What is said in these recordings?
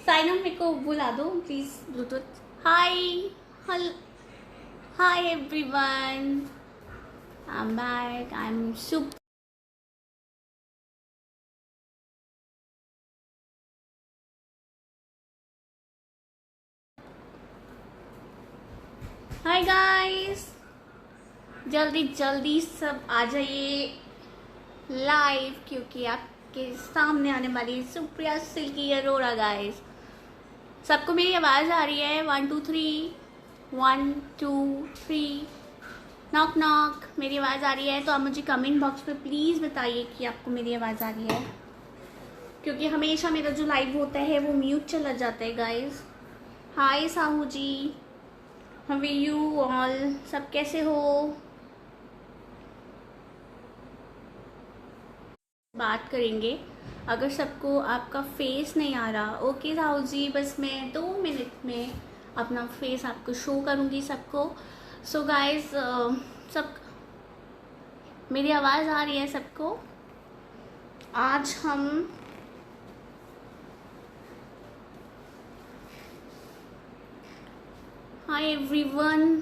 साइना मेरे को बुला दो प्लीज ब्लूटूथ। हाय, हल hi everyone, I am back, I am super. Hi guys, जल्दी जल्दी सब आ जाइए लाइव, क्योंकि आपके सामने आने वाली सुप्रिया सिल्की अरोड़ा गाइस। सबको मेरी आवाज आ रही है? 1 2 3, 1 2 3, नॉक नॉक। मेरी आवाज आ रही है तो आप मुझे कमेंट बॉक्स में प्लीज बताइए कि आपको मेरी आवाज आ रही है, क्योंकि हमेशा मेरा जो लाइव होता है वो म्यूट चला जाता है guys. Hi Sahu ji, how are you all? सब कैसे हो? बात करेंगे। अगर सबको आपका फेस नहीं आ रहा, ओके साहू जी, बस मैं 2 मिनट में अपना फेस आपको शो करूंगी सबको। सो गाइस, सब मेरी आवाज़ आ रही है सबको? आज हम hi everyone,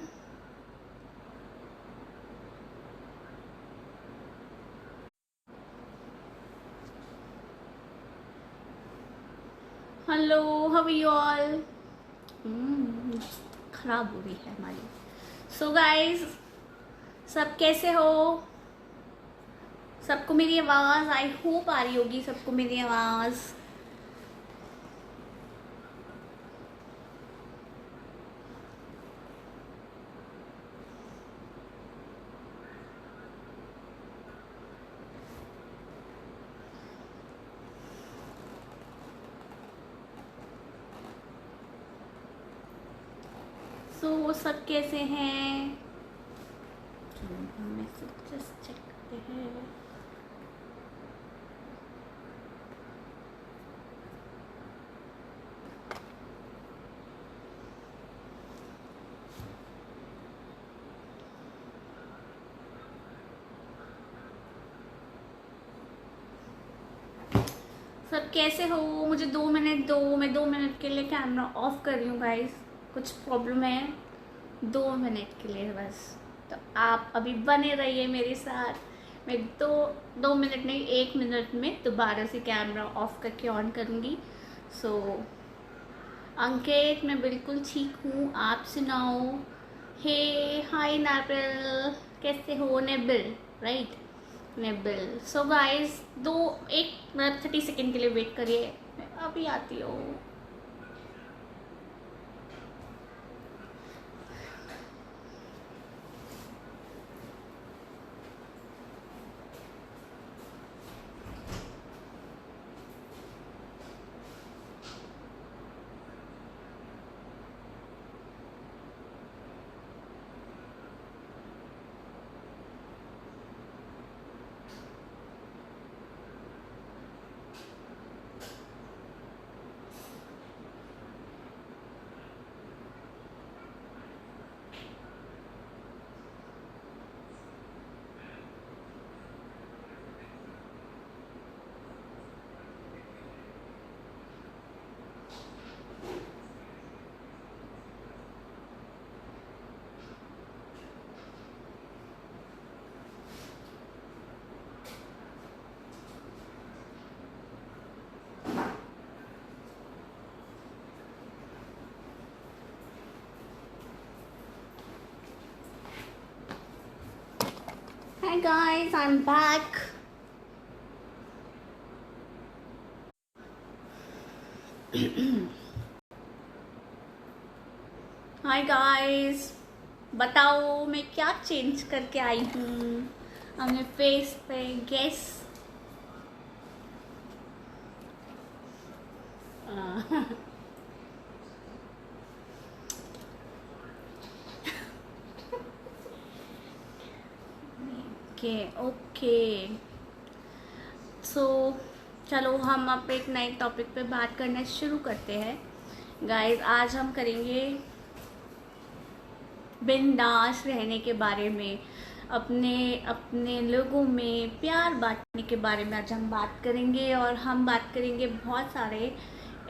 hello, how are you all? खराब हो रही है हमारी। सो गाइस, सब कैसे हो? सबको मेरी आवाज़ आई होप आ रही होगी सबको मेरी आवाज़। सो सब कैसे हैं? मैसेज जस्ट चेक करते हैं। सब कैसे हो? मुझे 2 मिनट दो, मैं 2 मिनट के लिए कैमरा ऑफ कर रही हूँ गाइस, कुछ प्रॉब्लम है। 2 मिनट के लिए बस, तो आप अभी बने रहिए मेरे साथ। मैं 2 मिनट नहीं, 1 मिनट में दोबारा से कैमरा ऑफ करके ऑन करूँगी। सो अंकित, मैं बिल्कुल ठीक हूँ, आप सुनाओ? हे, हाय नाबिल, कैसे हो? Nabil, right, Nabil. So guys, 1 minute 30 second के लिए वेट करिए, मैं अभी आती हूँ। Hi guys, I'm back. Hi guys, बताओ मैं क्या चेंज करके आई हूँ अपने फेस पे? गेस। ओके ओके, सो चलो हम अब एक नए टॉपिक पे बात करना शुरू करते हैं गाइस। आज हम करेंगे बिंदास रहने के बारे में, अपने अपने लोगों में प्यार बांटने के बारे में आज हम बात करेंगे। और हम बात करेंगे बहुत सारे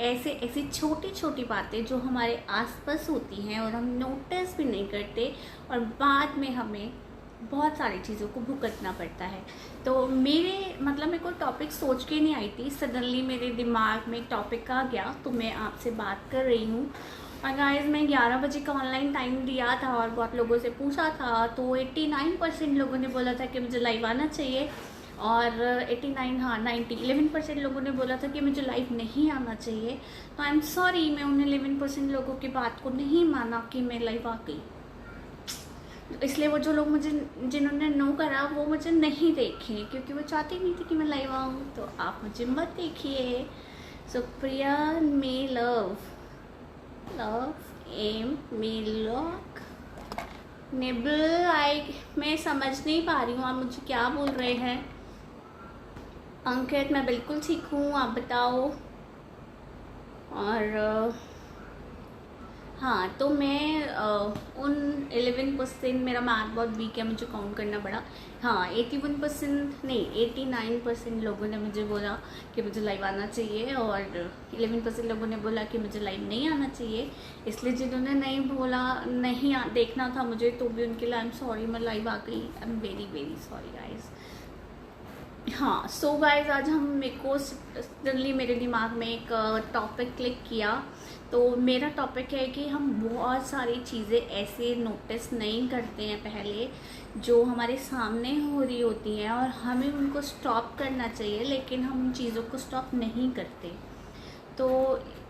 ऐसे ऐसी छोटी छोटी बातें जो हमारे आसपास होती हैं और हम नोटिस भी नहीं करते, और बाद में हमें बहुत सारी चीज़ों को भुगतना पड़ता है। तो मेरे को टॉपिक सोच के नहीं आई थी, सडनली मेरे दिमाग में एक टॉपिक आ गया, तो मैं आपसे बात कर रही हूँ। और गाइस, मैं 11 बजे का ऑनलाइन टाइम दिया था और बहुत लोगों से पूछा था, तो 89% लोगों ने बोला था कि मुझे लाइव आना चाहिए, और 11% लोगों ने बोला था कि मुझे लाइव नहीं आना चाहिए। तो आई एम सॉरी, मैं उन 11% लोगों की बात को नहीं माना कि मैं लाइव आ गई। इसलिए वो जो लोग जिन्होंने नो करा वो मुझे नहीं देखे, क्योंकि वो चाहती नहीं थी कि मैं लाइव आऊँ। तो आप मुझे मत देखिए। सुप्रिया मे लव एम मे लॉक निबल मैं समझ नहीं पा रही हूँ आप मुझे क्या बोल रहे हैं। अंकित, मैं बिल्कुल ठीक हूँ, आप बताओ। और हाँ, तो मैं उन 11%, मेरा मैथ बहुत वीक है, मुझे काउंट करना पड़ा। हाँ, 81% नहीं 89% लोगों ने मुझे बोला कि मुझे लाइव आना चाहिए, और 11% लोगों ने बोला कि मुझे लाइव नहीं आना चाहिए। इसलिए जिन्होंने नहीं बोला, नहीं देखना था मुझे, तो भी उनके लिए आई एम सॉरी, मैं लाइव आ गई। I am very very sorry guys. हाँ, सो गाइज, आज मेरे को सडनली मेरे दिमाग में एक टॉपिक क्लिक किया। तो मेरा टॉपिक है कि हम बहुत सारी चीज़ें ऐसे नोटिस नहीं करते हैं पहले, जो हमारे सामने हो रही होती हैं, और हमें उनको स्टॉप करना चाहिए, लेकिन हम उन चीज़ों को स्टॉप नहीं करते। तो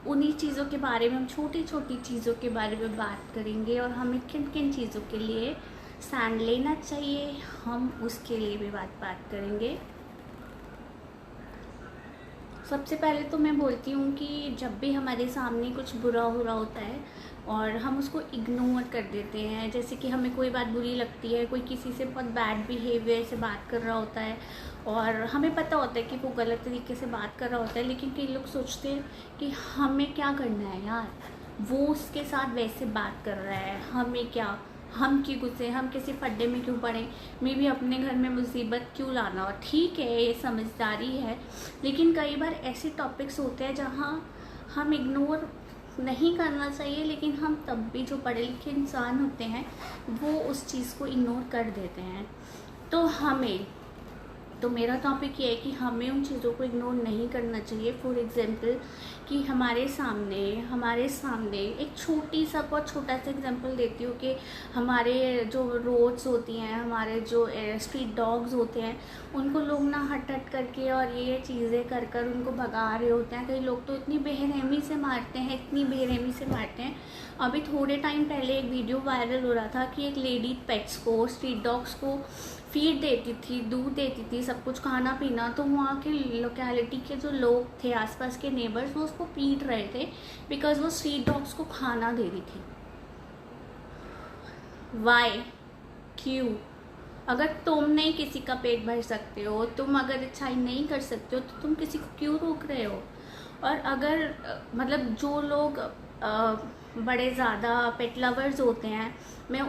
उन्हीं चीज़ों के बारे में, हम छोटी छोटी चीज़ों के बारे में बात करेंगे, और हमें किन किन चीज़ों के लिए स्टैंड लेना चाहिए, हम उसके लिए भी बात करेंगे। सबसे पहले तो मैं बोलती हूँ कि जब भी हमारे सामने कुछ बुरा हो रहा होता है और हम उसको इग्नोर कर देते हैं, जैसे कि हमें कोई बात बुरी लगती है, कोई किसी से बहुत बैड बिहेवियर से बात कर रहा होता है, और हमें पता होता है कि वो गलत तरीके से बात कर रहा होता है, लेकिन कई लोग सोचते हैं कि हमें क्या करना है यार, वो उसके साथ वैसे बात कर रहा है, हमें क्या, हम क्यों गुस्से, हम किसी पड्डे में क्यों पड़े, मैं भी अपने घर में मुसीबत क्यों लाना। और ठीक है, ये समझदारी है, लेकिन कई बार ऐसे टॉपिक्स होते हैं जहाँ हम इग्नोर नहीं करना चाहिए, लेकिन हम तब भी, जो पढ़े लिखे इंसान होते हैं, वो उस चीज़ को इग्नोर कर देते हैं। तो मेरा टॉपिक ये है कि हमें उन चीज़ों को इग्नोर नहीं करना चाहिए। फॉर एग्जांपल, कि हमारे सामने एक बहुत छोटा सा एग्जांपल देती हूँ कि हमारे जो रोड्स होती हैं, हमारे जो स्ट्रीट डॉग्स होते हैं, उनको लोग ना हट करके और ये चीज़ें कर उनको भगा रहे होते हैं। कई लोग तो इतनी बेरहमी से मारते हैं। अभी थोड़े टाइम पहले एक वीडियो वायरल हो रहा था कि एक लेडी पेट्स को, स्ट्रीट डॉग्स को फीड देती थी, दूध देती थी, सब कुछ खाना पीना, तो वहाँ के लोकेलिटी के जो लोग थे, आसपास के नेबर्स, वो उसको पीट रहे थे बिकॉज वो स्ट्रीट डॉग्स को खाना दे रही थी। वाई, क्यों? अगर तुम नहीं किसी का पेट भर सकते हो, तुम अगर अच्छाई नहीं कर सकते हो, तो तुम किसी को क्यों रोक रहे हो? और अगर जो लोग बड़े ज़्यादा पेट लवर्स होते हैं, मैं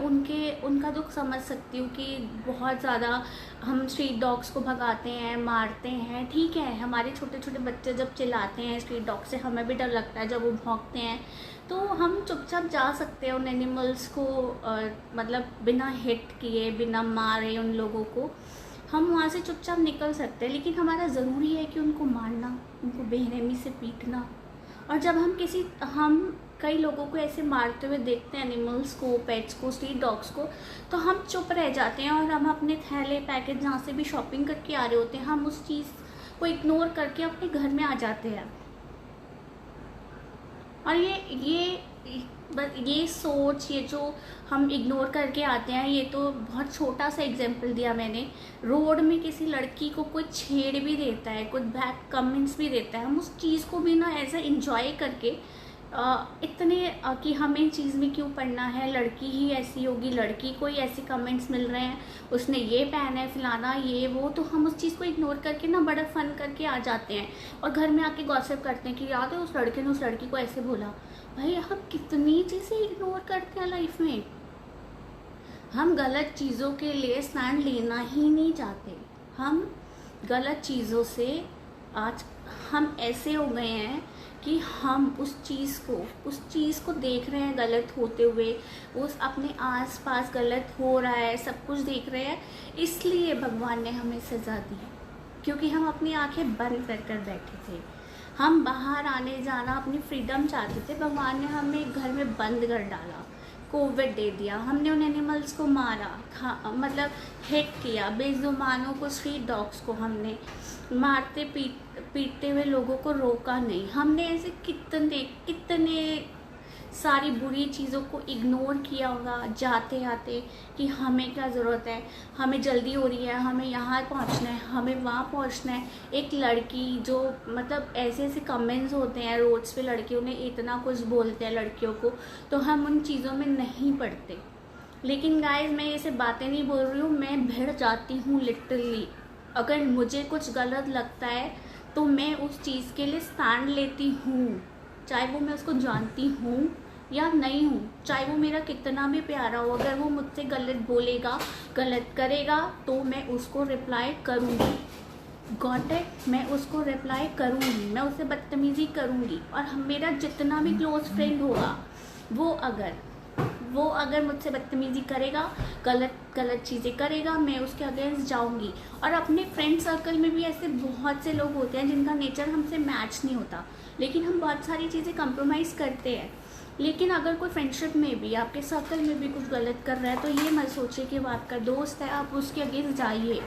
उनका दुख समझ सकती हूँ कि बहुत ज़्यादा हम स्ट्रीट डॉग्स को भगाते हैं, मारते हैं। ठीक है, हमारे छोटे छोटे बच्चे जब चिल्लाते हैं स्ट्रीट डॉग से, हमें भी डर लगता है जब वो भौंकते हैं, तो हम चुपचाप जा सकते हैं उन एनिमल्स को, बिना हिट किए, बिना मारे उन लोगों को हम वहाँ से चुपचाप निकल सकते हैं। लेकिन हमारा ज़रूरी है कि उनको मारना, उनको बेरहमी से पीटना। और जब हम कई लोगों को ऐसे मारते हुए देखते हैं, एनिमल्स को, पेट्स को, स्ट्रीट डॉग्स को, तो हम चुप रह जाते हैं, और हम अपने थैले पैकेट जहाँ से भी शॉपिंग करके आ रहे होते हैं, हम उस चीज़ को इग्नोर करके अपने घर में आ जाते हैं। और ये सोच, ये जो हम इग्नोर करके आते हैं, ये तो बहुत छोटा सा एग्जाम्पल दिया मैंने। रोड में किसी लड़की को कोई छेड़ भी देता है, कुछ बैड कमेंट्स भी देता है, हम उस चीज़ को भी ना ऐसा इंजॉय करके कि हमें चीज़ में क्यों पढ़ना है, लड़की ही ऐसी होगी, लड़की को ही ऐसे कमेंट्स मिल रहे हैं, उसने ये पहना है, फलाना ये वो, तो हम उस चीज़ को इग्नोर करके ना बड़ा फन करके आ जाते हैं, और घर में आके गॉसिप करते हैं कि याद है उस लड़के ने उस लड़की को ऐसे बोला। भाई, हम कितनी चीज़ें इग्नोर करते हैं लाइफ में। हम गलत चीज़ों के लिए स्टैंड लेना ही नहीं चाहते। हम गलत चीज़ों से आज हम ऐसे हो गए हैं कि हम उस चीज़ को देख रहे हैं गलत होते हुए, उस अपने आसपास गलत हो रहा है, सब कुछ देख रहे हैं, इसलिए भगवान ने हमें सज़ा दी, क्योंकि हम अपनी आंखें बंद कर कर बैठे थे। हम बाहर आने जाना अपनी फ्रीडम चाहते थे, भगवान ने हमें घर में बंद कर डाला, कोविड दे दिया, हमने उन एनिमल्स को मारा, मतलब हिट किया, बेजुबानों को, स्ट्रीट डॉग्स को हमने मारते पीटते हुए लोगों को रोका नहीं। हमने ऐसे कितने सारी बुरी चीज़ों को इग्नोर किया होगा जाते आते, कि हमें क्या ज़रूरत है, हमें जल्दी हो रही है, हमें यहाँ पहुँचना है, हमें वहाँ पहुँचना है। एक लड़की जो मतलब ऐसे ऐसे कमेंट्स होते हैं रोड्स पे, लड़कियों ने इतना कुछ बोलते हैं लड़कियों को, तो हम उन चीज़ों में नहीं पड़ते। लेकिन गाइस मैं ये सब बातें नहीं बोल रही हूँ, मैं भिड़ जाती हूँ लिटरली। अगर मुझे कुछ गलत लगता है तो मैं उस चीज़ के लिए स्टैंड लेती हूँ, चाहे वो मैं उसको जानती हूँ या नहीं हूँ, चाहे वो मेरा कितना भी प्यारा हो। अगर वो मुझसे गलत बोलेगा, गलत करेगा, तो मैं उसको रिप्लाई करूँगी। Got it? मैं उसको रिप्लाई करूँगी, मैं उससे बदतमीज़ी करूँगी। और मेरा जितना भी क्लोज फ्रेंड होगा, वो अगर मुझसे बदतमीज़ी करेगा, गलत चीज़ें करेगा, मैं उसके अगेंस्ट जाऊंगी। और अपने फ्रेंड सर्कल में भी ऐसे बहुत से लोग होते हैं जिनका नेचर हमसे मैच नहीं होता, लेकिन हम बहुत सारी चीज़ें कंप्रोमाइज़ करते हैं। लेकिन अगर कोई फ्रेंडशिप में भी, आपके सर्कल में भी कुछ गलत कर रहा है, तो ये मत सोचिए कि वो आपका दोस्त है, आप उसके अगेंस्ट जाइए,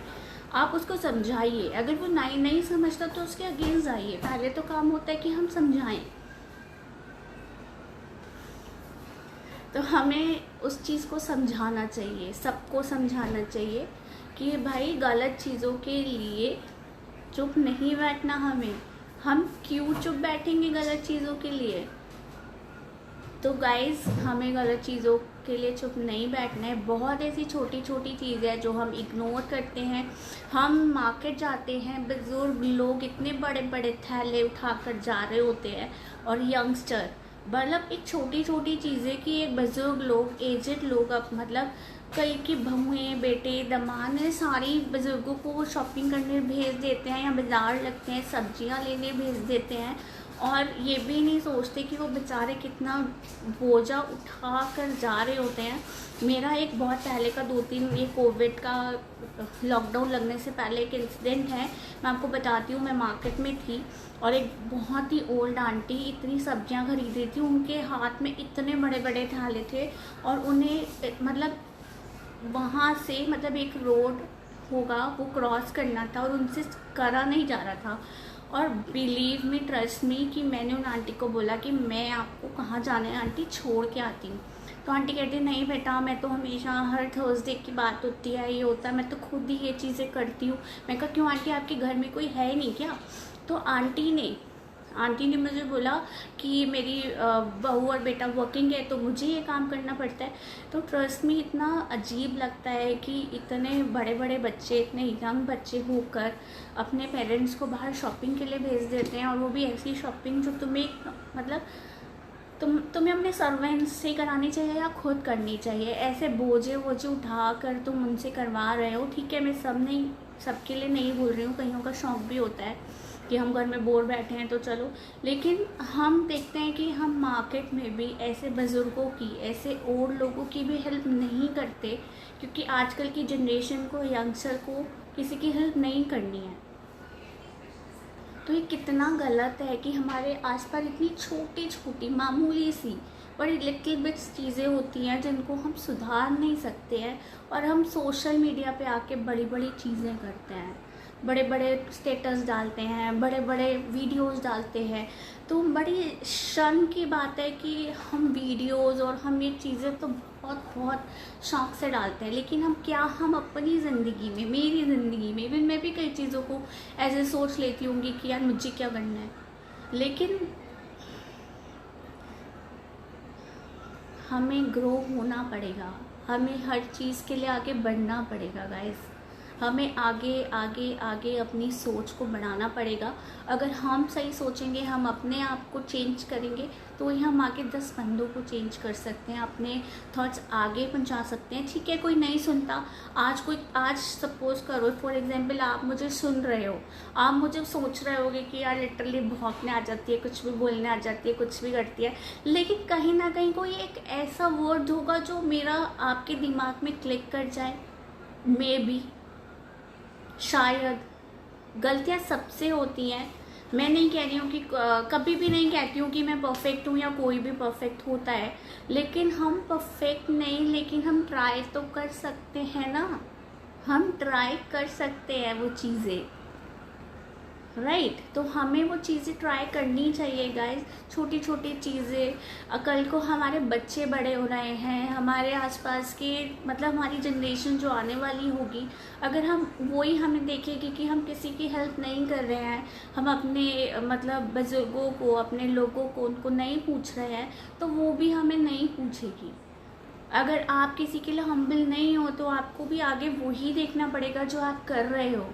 आप उसको समझाइए। अगर वो नहीं समझता तो उसके अगेंस्ट जाइए। पहले तो काम होता है कि हम समझाएं। तो हमें उस चीज़ को समझाना चाहिए, सबको समझाना चाहिए कि भाई गलत चीज़ों के लिए चुप नहीं बैठना। हम क्यों चुप बैठेंगे गलत चीज़ों के लिए? तो गाइज़, हमें गलत चीज़ों के लिए चुप नहीं बैठना है। बहुत ऐसी छोटी छोटी चीज़ें हैं जो हम इग्नोर करते हैं। हम मार्केट जाते हैं, बुजुर्ग लोग इतने बड़े बड़े थैले उठाकर जा रहे होते हैं, और यंगस्टर, मतलब एक छोटी छोटी चीज़ें कि एक बुजुर्ग लोग, एजेड लोग, अब मतलब कई की बहुएँ, बेटे, दमाद ने सारी बुजुर्गों को शॉपिंग करने भेज देते हैं, या बाज़ार लगते हैं सब्जियां लेने भेज देते हैं, और ये भी नहीं सोचते कि वो बेचारे कितना बोझा उठा कर जा रहे होते हैं। मेरा एक बहुत पहले का 2-3 ये कोविड का लॉकडाउन लगने से पहले एक इंसिडेंट है, मैं आपको बताती हूँ। मैं मार्केट में थी और एक बहुत ही ओल्ड आंटी इतनी सब्जियां खरीद रही थी, उनके हाथ में इतने बड़े बड़े थैले थे, और उन्हें मतलब वहाँ से मतलब एक रोड होगा वो क्रॉस करना था, और उनसे करा नहीं जा रहा था। और बिलीव मी, ट्रस्ट मी, कि मैंने उन आंटी को बोला कि मैं आपको कहाँ जाना है आंटी, छोड़ के आती हूँ। तो आंटी कहती नहीं बेटा, मैं तो हमेशा हर थर्सडे की बात होती है, ये होता है, मैं तो खुद ही ये चीज़ें करती हूँ। मैं कहा क्यों आंटी, आपके घर में कोई है नहीं क्या? तो आंटी ने मुझे बोला कि मेरी बहू और बेटा वर्किंग है, तो मुझे ये काम करना पड़ता है। तो ट्रस्ट में इतना अजीब लगता है कि इतने बड़े बड़े बच्चे, इतने यंग बच्चे होकर अपने पेरेंट्स को बाहर शॉपिंग के लिए भेज देते हैं, और वो भी ऐसी शॉपिंग जो तुम्हें मतलब तुम्हें अपने सर्वेंट्स से करानी चाहिए या खुद करनी चाहिए। ऐसे बोझे उठा कर तुम उनसे करवा रहे हो। ठीक है, मैं सबके लिए नहीं बोल रही हूँ, कईयों का शौक़ भी होता है कि हम घर में बोर बैठे हैं तो चलो, लेकिन हम देखते हैं कि हम मार्केट में भी ऐसे बुज़ुर्गों की, ऐसे ओल्ड लोगों की भी हेल्प नहीं करते, क्योंकि आजकल की जनरेशन को, यंगस्टर को किसी की हेल्प नहीं करनी है। तो ये कितना गलत है कि हमारे आसपास इतनी छोटी छोटी मामूली सी बड़ी लिटिल बिट्स चीज़ें होती हैं जिनको हम सुधार नहीं सकते हैं, और हम सोशल मीडिया पे आके बड़ी बड़ी चीज़ें करते हैं, बड़े बड़े स्टेटस डालते हैं, बड़े बड़े वीडियोस डालते हैं। तो बड़ी शर्म की बात है कि हम वीडियोस और हम ये चीज़ें तो बहुत शौक़ से डालते हैं, लेकिन हम अपनी ज़िंदगी में, मेरी ज़िंदगी में भी मैं भी कई चीज़ों को ऐसे सोच लेती होंगी कि यार मुझे क्या करना है, लेकिन हमें ग्रो होना पड़ेगा, हमें हर चीज़ के लिए आगे बढ़ना पड़ेगा गाइस। हमें आगे आगे आगे अपनी सोच को बढ़ाना पड़ेगा। अगर हम सही सोचेंगे, हम अपने आप को चेंज करेंगे, तो ही हम आगे 10 बंदों को चेंज कर सकते हैं, अपने थॉट्स आगे पहुंचा सकते हैं। ठीक है, कोई नहीं सुनता, आज सपोज करो फॉर एग्जांपल आप मुझे सुन रहे हो, आप मुझे सोच रहे होगे कि यार लिटरली भौंकने आ जाती है, कुछ भी बोलने आ जाती है, कुछ भी करती है, लेकिन कहीं ना कहीं कोई एक ऐसा वर्ड होगा जो मेरा आपके दिमाग में क्लिक कर जाए। मे बी, शायद। गलतियाँ सबसे होती हैं। मैं नहीं कह रही हूँ कि कभी भी नहीं कहती हूँ कि मैं परफेक्ट हूँ या कोई भी परफेक्ट होता है, लेकिन हम परफेक्ट नहीं, लेकिन हम ट्राई तो कर सकते हैं ना, हम ट्राई कर सकते हैं वो चीज़ें, राइट। तो हमें वो चीज़ें ट्राई करनी चाहिए गाइस, छोटी छोटी चीज़ें। कल को हमारे बच्चे बड़े हो रहे हैं, हमारे आसपास के मतलब हमारी जनरेशन जो आने वाली होगी, अगर हम वही हमें देखेगी कि हम किसी की हेल्प नहीं कर रहे हैं, हम अपने मतलब बुजुर्गों को, अपने लोगों को, उनको नहीं पूछ रहे हैं, तो वो भी हमें नहीं पूछेगी। अगर आप किसी के लिए हम्बल नहीं हो तो आपको भी आगे वही देखना पड़ेगा जो आप कर रहे हो।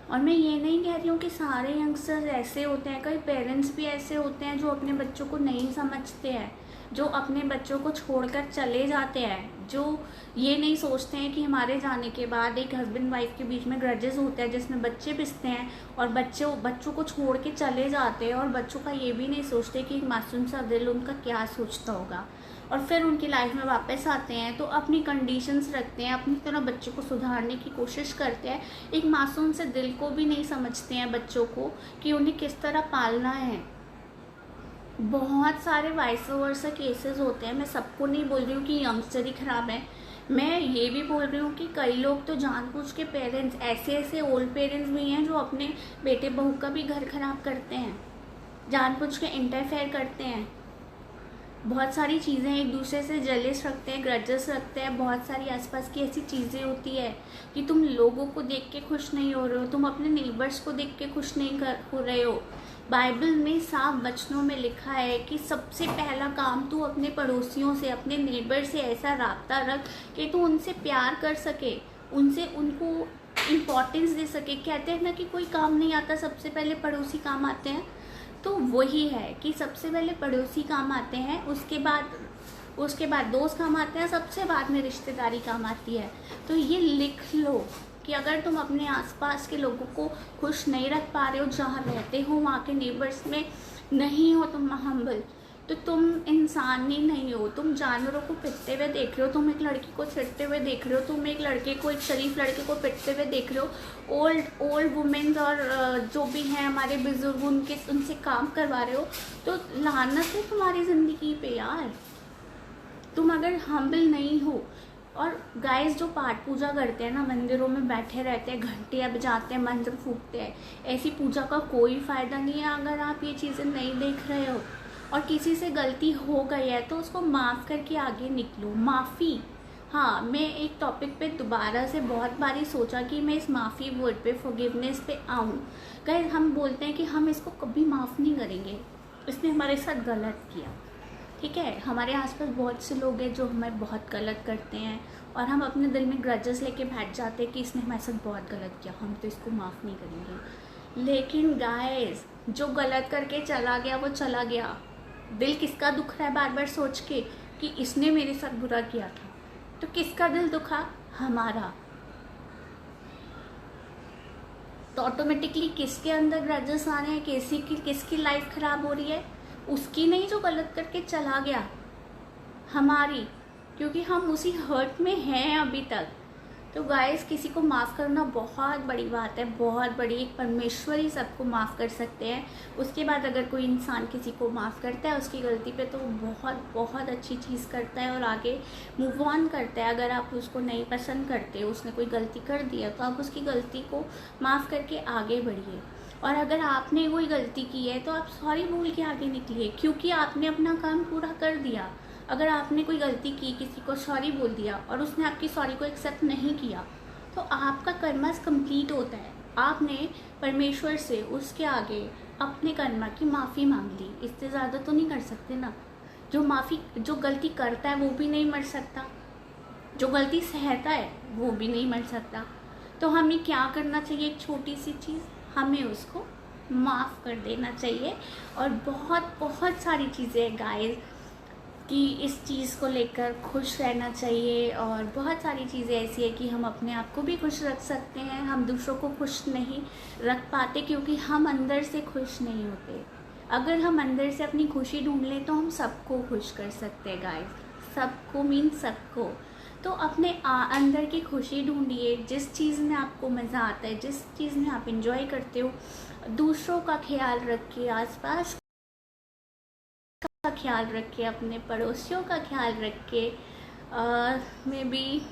और मैं ये नहीं कह रही हूँ कि सारे यंगस्टर्स ऐसे होते हैं, कई पेरेंट्स भी ऐसे होते हैं जो अपने बच्चों को नहीं समझते हैं, जो अपने बच्चों को छोड़कर चले जाते हैं, जो ये नहीं सोचते हैं कि हमारे जाने के बाद एक हस्बैंड वाइफ के बीच में ग्रजेस होता है जिसमें बच्चे पिसते हैं और बच्चों को छोड़ के चले जाते हैं, और बच्चों का ये भी नहीं सोचते कि एक मासूम सा दिल उनका क्या सोचता होगा, और फिर उनकी लाइफ में वापस आते हैं तो अपनी कंडीशंस रखते हैं, अपनी तरह बच्चों को सुधारने की कोशिश करते हैं। एक मासूम से दिल को भी नहीं समझते हैं बच्चों को कि उन्हें किस तरह पालना है। बहुत सारे वाइस वर्सा केसेस होते हैं। मैं सबको नहीं बोल रही हूँ कि यंगस्टर ही खराब है, मैं ये भी बोल रही हूँ कि कई लोग तो जानबूझ के पेरेंट्स, ऐसे ओल्ड पेरेंट्स भी हैं जो अपने बेटे बहू का भी घर खराब करते हैं, जानबूझ के इंटरफेयर करते हैं। बहुत सारी चीज़ें, एक दूसरे से जलेस रखते हैं, ग्रजेस रखते हैं। बहुत सारी आसपास की ऐसी चीज़ें होती है कि तुम लोगों को देख के खुश नहीं हो रहे हो, तुम अपने नेबर्स को देख के खुश नहीं हो रहे हो। बाइबल में साफ वचनों में लिखा है कि सबसे पहला काम तू अपने पड़ोसियों से, अपने नेबर से ऐसा राब्ता रख कि तू उनसे प्यार कर सके, उनको इम्पोर्टेंस दे सके। कहते हैं ना कि कोई काम नहीं आता, सबसे पहले पड़ोसी काम आते हैं। तो वही है कि सबसे पहले पड़ोसी काम आते हैं, उसके बाद दोस्त काम आते हैं, सबसे बाद में रिश्तेदारी काम आती है। तो ये लिख लो कि अगर तुम अपने आसपास के लोगों को खुश नहीं रख पा रहे हो, जहाँ रहते हो वहाँ के नेबर्स में नहीं हो तुम हम्बल, तो तुम इंसान ही नहीं हो। तुम जानवरों को पिटते हुए देख रहे हो, तुम एक लड़की को छेड़ते हुए देख रहे हो, तुम एक लड़के को, एक शरीफ लड़के को पिटते हुए देख रहे हो, ओल्ड वुमेन्स और जो भी हैं हमारे बुजुर्ग, उनसे काम करवा रहे हो, तो लानत है तुम्हारी ज़िंदगी पे यार, तुम अगर हम्बल नहीं हो। और गाइस जो पाठ पूजा करते हैं ना, मंदिरों में बैठे रहते हैं, घंटियाँ बजाते हैं, मंत्र फूकते हैं, ऐसी पूजा का कोई फ़ायदा नहीं है अगर आप ये चीज़ें नहीं देख रहे हो। और किसी से गलती हो गई है तो उसको माफ़ करके आगे निकलो। माफ़ी, हाँ, मैं एक टॉपिक पे दोबारा से बहुत बारी सोचा कि मैं इस माफ़ी वर्ड पे, फॉरगिवनेस पे आऊँ। गाइस हम बोलते हैं कि हम इसको कभी माफ़ नहीं करेंगे, इसने हमारे साथ गलत किया, ठीक है। हमारे आसपास बहुत से लोग हैं जो हमें बहुत गलत करते हैं और हम अपने दिल में ग्रजेस लेके बैठ जाते हैं कि इसने हमारे साथ बहुत गलत किया, हम तो इसको माफ़ नहीं करेंगे। लेकिन गाइस जो गलत करके चला गया वो चला गया। दिल किसका दुख रहा है बार बार सोच के कि इसने मेरे साथ बुरा किया था, तो किसका दिल दुखा? हमारा। तो ऑटोमेटिकली किसके अंदर ग्रजेस आ रहे हैं, किसकी लाइफ खराब हो रही है? उसकी नहीं जो गलत करके चला गया, हमारी, क्योंकि हम उसी हर्ट में हैं अभी तक। तो गाइस किसी को माफ़ करना बहुत बड़ी बात है, बहुत बड़ी। एक परमेश्वर ही सबको माफ़ कर सकते हैं। उसके बाद अगर कोई इंसान किसी को माफ़ करता है उसकी गलती पे, तो बहुत बहुत अच्छी चीज़ करता है और आगे मूव ऑन करता है। अगर आप उसको नहीं पसंद करते, उसने कोई गलती कर दिया, तो आप उसकी गलती को माफ़ करके आगे बढ़िए। और अगर आपने कोई गलती की है तो आप सॉरी बोल के आगे निकलिए, क्योंकि आपने अपना काम पूरा कर दिया। अगर आपने कोई गलती की, किसी को सॉरी बोल दिया और उसने आपकी सॉरी को एक्सेप्ट नहीं किया, तो आपका कर्मा कंप्लीट होता है। आपने परमेश्वर से उसके आगे अपने कर्मा की माफ़ी मांग ली, इससे ज़्यादा तो नहीं कर सकते ना। जो गलती करता है वो भी नहीं मर सकता, जो गलती सहता है वो भी नहीं मर सकता। तो हमें क्या करना चाहिए, एक छोटी सी चीज़, हमें उसको माफ़ कर देना चाहिए। और बहुत बहुत सारी चीज़ें हैं गाइस कि इस चीज़ को लेकर खुश रहना चाहिए। और बहुत सारी चीज़ें ऐसी है कि हम अपने आप को भी खुश रख सकते हैं, हम दूसरों को खुश नहीं रख पाते क्योंकि हम अंदर से खुश नहीं होते। अगर हम अंदर से अपनी खुशी ढूंढ लें तो हम सबको खुश कर सकते हैं गाइस, सबको मीन सबको। तो अपने अंदर की खुशी ढूंढिए, जिस चीज़ में आपको मज़ा आता है, जिस चीज़ में आप इंजॉय करते हो। दूसरों का ख्याल रखिए, आसपास का ख्याल रखिए, अपने पड़ोसियों का ख्याल रखिए। मे बी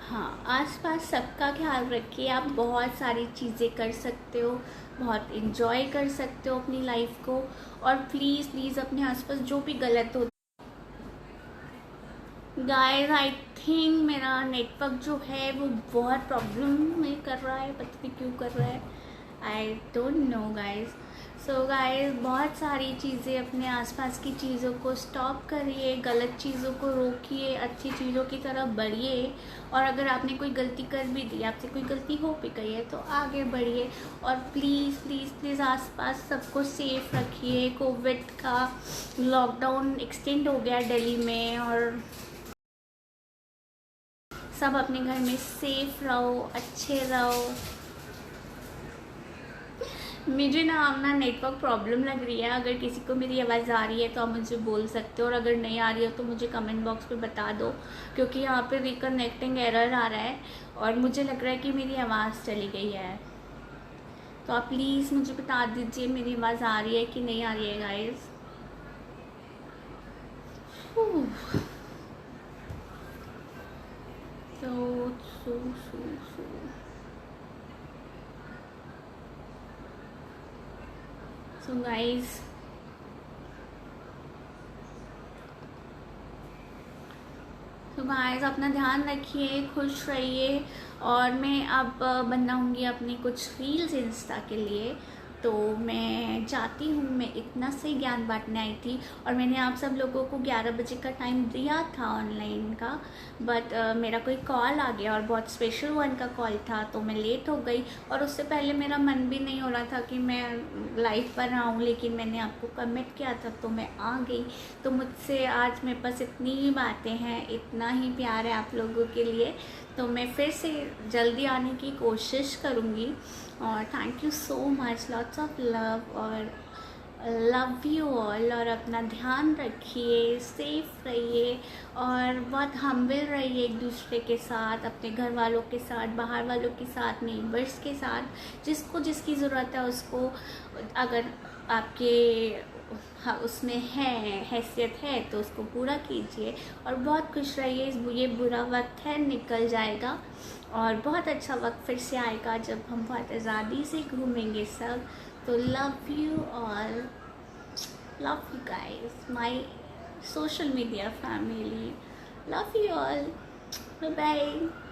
हाँ, आसपास सबका ख्याल रखिए। आप बहुत सारी चीज़ें कर सकते हो, बहुत इन्जॉय कर सकते हो अपनी लाइफ को। और प्लीज़ प्लीज़ अपने आसपास जो भी गलत हो, गाइस आई थिंक मेरा नेटवर्क जो है वो बहुत प्रॉब्लम में कर रहा है, पता नहीं क्यों कर रहा है, I don't know guys. So guys, बहुत सारी चीज़ें, अपने आसपास की चीज़ों को स्टॉप करिए, गलत चीज़ों को रोकिए, अच्छी चीज़ों की तरफ बढ़िए। और अगर आपने कोई गलती कर भी दी, आपसे कोई गलती हो भी गई है, तो आगे बढ़िए। और प्लीज़ प्लीज़ प्लीज़ आसपास सबको सेफ रखिए। कोविड का लॉकडाउन एक्सटेंड हो गया दिल्ली में, और सब अपने घर में सेफ रहो, अच्छे रहो। मुझे ना अपना नेटवर्क प्रॉब्लम लग रही है, अगर किसी को मेरी आवाज़ आ रही है तो आप मुझे बोल सकते हो, और अगर नहीं आ रही हो तो मुझे कमेंट बॉक्स पे बता दो, क्योंकि यहाँ पे रिकनेक्टिंग एरर आ रहा है और मुझे लग रहा है कि मेरी आवाज़ चली गई है। तो आप प्लीज़ मुझे बता दीजिए मेरी आवाज़ आ रही है कि नहीं आ रही है गाइज़। So guys, अपना ध्यान रखिए, खुश रहिए। और मैं अब बनाऊंगी अपनी कुछ रील्स इंस्टा के लिए, तो मैं जाती हूँ। मैं इतना से ज्ञान बांटने आई थी, और मैंने आप सब लोगों को 11 बजे का टाइम दिया था ऑनलाइन का, बट मेरा कोई कॉल आ गया और बहुत स्पेशल वन का कॉल था, तो मैं लेट हो गई। और उससे पहले मेरा मन भी नहीं हो रहा था कि मैं लाइव पर आऊँ, लेकिन मैंने आपको कमिट किया था तो मैं आ गई। तो मुझसे आज मेरे पास इतनी ही बातें हैं, इतना ही प्यार है आप लोगों के लिए, तो मैं फिर से जल्दी आने की कोशिश करूँगी। और thank you so much, lots of love, और लव यू ऑल। और अपना ध्यान रखिए, सेफ रहिए, और बहुत हम्बल रहिए एक दूसरे के साथ, अपने घर वालों के साथ, बाहर वालों के साथ, नेबर्स के साथ, जिसको जिसकी ज़रूरत है उसको, अगर आपके उसमें है हैसियत है तो उसको पूरा कीजिए। और बहुत खुश रहिए, ये बुरा वक्त है, निकल जाएगा, और बहुत अच्छा वक्त फिर से आएगा जब हम बहुत आज़ादी से घूमेंगे सब। तो love you all, love you guys, my social media family, love you all, bye bye.